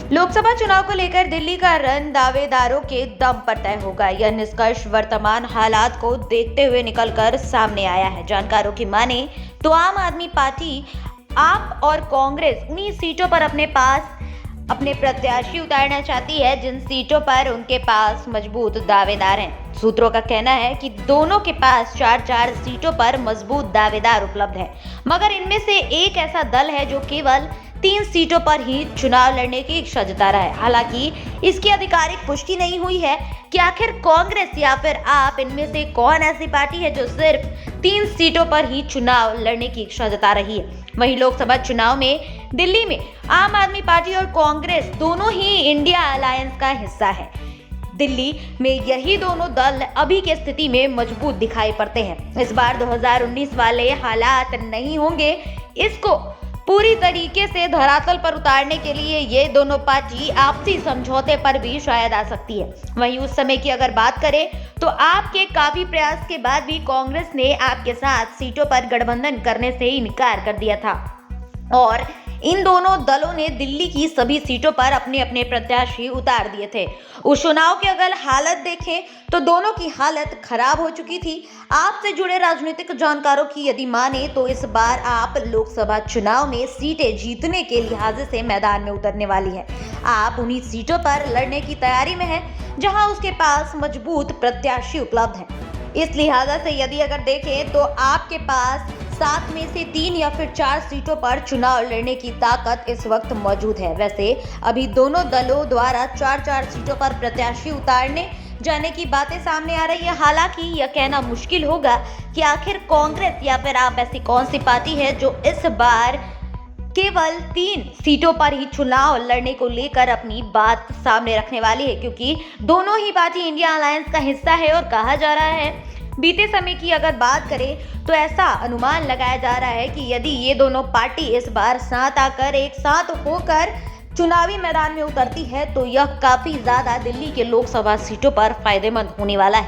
लोकसभा चुनाव को लेकर दिल्ली का रन दावेदारों के दम पर तय होगा। यह निष्कर्ष वर्तमान हालात को देखते हुए निकलकर सामने आया है। जानकारों की माने तो आम आदमी पार्टी, आप और कांग्रेस उन्हीं सीटों पर अपने प्रत्याशी उतारना चाहती है जिन सीटों पर उनके पास मजबूत दावेदार हैं। सूत्रों का कहना है कि दोनों के पास 4-4 सीटों पर मजबूत दावेदार उपलब्ध हैं, मगर इनमें से एक ऐसा दल है जो केवल 3 सीटों पर ही चुनाव लड़ने की इच्छा जता रहा है। हालांकि इसकी आधिकारिक पुष्टि नहीं हुई है कि आखिर कांग्रेस या फिर आप इनमें से कौन ऐसी पार्टी है जो सिर्फ 3 सीटों पर ही चुनाव लड़ने की इच्छा जता रही है। वहीं लोकसभा चुनाव में दिल्ली में आम आदमी पार्टी और कांग्रेस दोनों ही इंडिया अलायंस का हिस्सा है। दिल्ली में यही दोनों दल अभी की स्थिति में मजबूत दिखाई पड़ते हैं। इस बार 2019 वाले हालात नहीं होंगे। इसको पूरी तरीके से धरातल पर उतारने के लिए ये दोनों पार्टी आपसी समझौते पर भी शायद आ सकती है। वहीं उस समय की अगर बात करें तो आपके काफी प्रयास के बाद भी कांग्रेस ने आपके साथ सीटों पर गठबंधन करने से इनकार कर दिया था और इन दोनों दलों ने दिल्ली की सभी सीटों पर अपने अपने प्रत्याशी उतार दिए थे। उस चुनाव की अगर हालत देखें तो दोनों की हालत खराब हो चुकी थी। आपसे जुड़े राजनीतिक जानकारों की यदि माने तो इस बार आप लोकसभा चुनाव में सीटें जीतने के लिहाज से मैदान में उतरने वाली है। आप उन्हीं सीटों पर लड़ने की तैयारी में है जहां उसके पास मजबूत प्रत्याशी उपलब्ध हैं। इस लिहाजा से यदि अगर देखें तो आपके पास 7 में से 3 या फिर 4 सीटों पर चुनाव लड़ने की ताकत इस वक्त मौजूद है। वैसे अभी दोनों दलों द्वारा 4-4 सीटों पर प्रत्याशी उतारने जाने की बातें सामने आ रही है। हालांकि यह कहना मुश्किल होगा कि आखिर कांग्रेस या फिर आप ऐसी कौन सी पार्टी है जो इस बार केवल 3 सीटों पर ही चुनाव लड़ने को लेकर अपनी बात सामने रखने वाली है, क्योंकि दोनों ही पार्टी इंडिया अलायंस का हिस्सा है और कहा जा रहा है बीते समय की अगर बात करें तो ऐसा अनुमान लगाया जा रहा है कि यदि ये दोनों पार्टी इस बार साथ आकर एक साथ होकर चुनावी मैदान में उतरती है तो यह काफी ज्यादा दिल्ली के लोकसभा सीटों पर फायदेमंद होने वाला है।